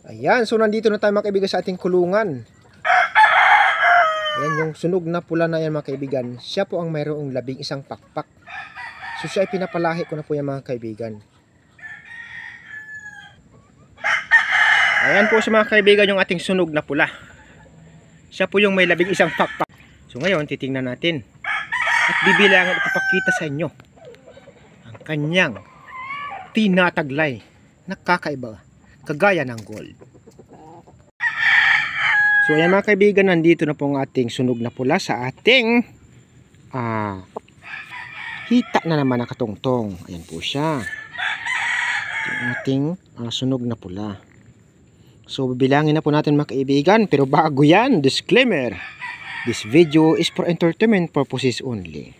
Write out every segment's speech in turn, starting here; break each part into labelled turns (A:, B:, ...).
A: Ayan, so nandito na tayo mga kaibigan sa ating kulungan. Ayan yung sunog na pula na yan mga kaibigan. Siya po ang mayroong 11 pakpak. So siya ay pinapalahi ko na po yan mga kaibigan. Ayan po sa mga kaibigan yung ating sunog na pula. Siya po yung may 11 pakpak. So ngayon titingnan natin. At bibilangan at ipapakita sa inyo ang kanyang tinataglay na kakaiba. Kagaya ng gold. So ayan mga kaibigan, nandito na po ang ating sunog na pula sa ating hita na naman na katungtong. Ayan po siya. Ang ating sunog na pula. So bibilangin na po natin mga kaibigan. Pero bago yan, disclaimer. This video is for entertainment purposes only.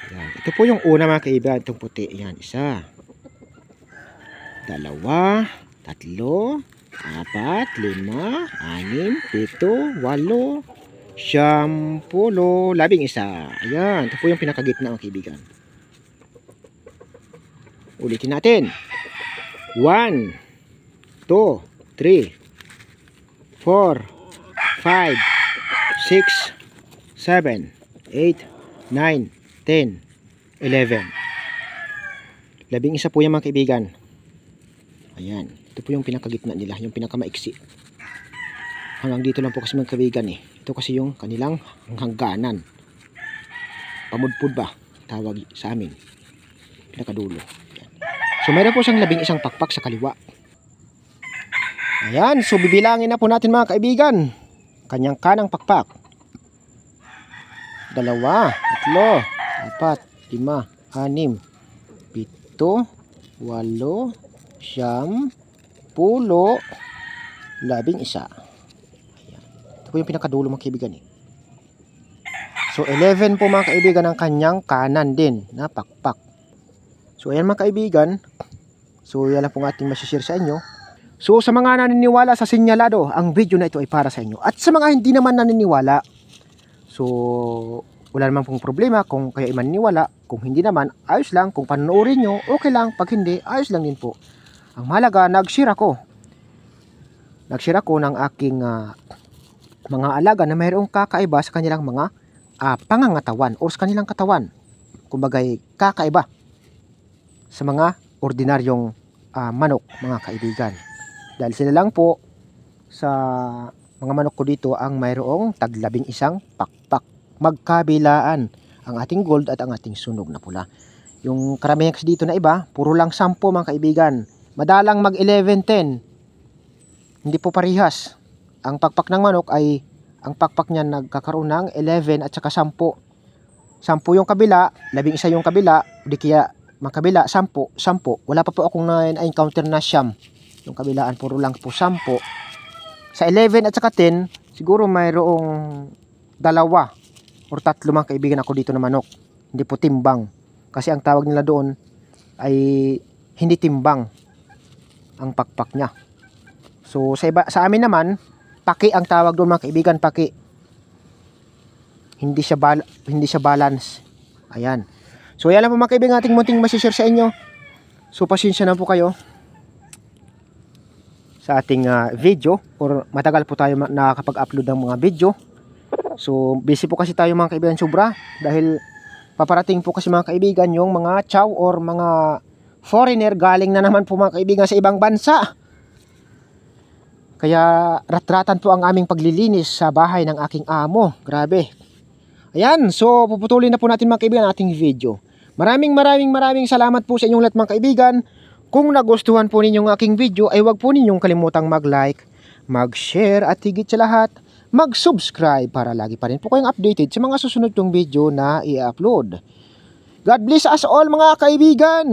A: Ayan. Ito po yung una mga kaibigan. Itong puti. Ayan, isa. 2, 3, 4, 5, 6, 7, 8, 9, 10, 11. Ayan, ito po yung pinakagitna mga kaibigan. Ulitin natin. 1, 2, 3, 4, 5, 6, 7, 8, 9, 10, 11. 11 po yung mga kaibigan. Ayan, ito po yung pinakagitna nila, yung pinakamaiksi. Hanggang dito lang po kasi mga kaibigan eh. Ito kasi yung kanilang hangganan. Pamudpud ba? Tawag sa amin. Pinakadulo. Ayan. So mayroon po siyang 11 pakpak sa kaliwa. Ayan, so bibilangin na po natin mga kaibigan. Kanyang kanang pakpak. 2, 3, 4, 5, 6, 7, 8, 9, 10, 11. Ayan. Ito po yung pinakadulo mga kaibigan eh. So 11 po mga kaibigan ang kanyang kanan din na pakpak. So ayan mga kaibigan. So yan lang po ang ating masishare sa inyo. So sa mga naniniwala sa sinyalado, ang video na ito ay para sa inyo. At sa mga hindi naman naniniwala, so wala naman pong problema kung kayo ay maniniwala. Kung hindi naman, ayos lang. Kung panoorin nyo, okay lang. Pag hindi, ayos lang din po. Ang mahalaga, nag-share ako. Nag-share ako ng aking mga alaga na mayroong kakaiba sa kanilang mga pangangatawan o sa kanilang katawan. Kumbagay, kakaiba sa mga ordinaryong manok, mga kaibigan. Dahil sila lang po sa mga manok ko dito ang mayroong tag-11 pakpak. Magkabilaan ang ating gold at ang ating sunog na pula. Yung karamihan kasi dito na iba, puro lang 10 mga kaibigan. Madalang mag 11-10. Hindi po parihas. Ang pakpak ng manok ay, ang pakpak niya nagkakaroon ng 11 at saka 10. 10 yung kabila, 11 yung kabila, di kaya makabila 10, 10. Wala pa po akong na-encounter na siyam. Yung kabilaan puro lang po 10. Sa 11 at saka 10, siguro mayroong 2 or 3 mga kaibigan ako dito na manok. Hindi po timbang. Kasi ang tawag nila doon ay hindi timbang ang pakpak niya. So sa amin naman, paki ang tawag doon mga kaibigan, paki. Hindi siya balance. Ayan. So yan lang po mga kaibigan ating munting masishare sa inyo. So pasensya na po kayo sa ating video, or matagal po tayo nakakapag-upload ng mga video. So busy po kasi tayo mga kaibigan sobra, dahil paparating po kasi mga kaibigan yung mga chow or mga foreigner galing na naman po mga kaibigan sa ibang bansa. Kaya ratratan po ang aming paglilinis sa bahay ng aking amo. Grabe. Ayan, so puputulin na po natin mga kaibigan ating video. Maraming salamat po sa inyong lahat mga kaibigan. Kung nagustuhan po ninyong aking video ay huwag po ninyong kalimutang mag-like, mag-share at higit sa lahat, mag-subscribe para lagi pa rin po kayong updated sa mga susunod kong video na i-upload. God bless us all mga kaibigan!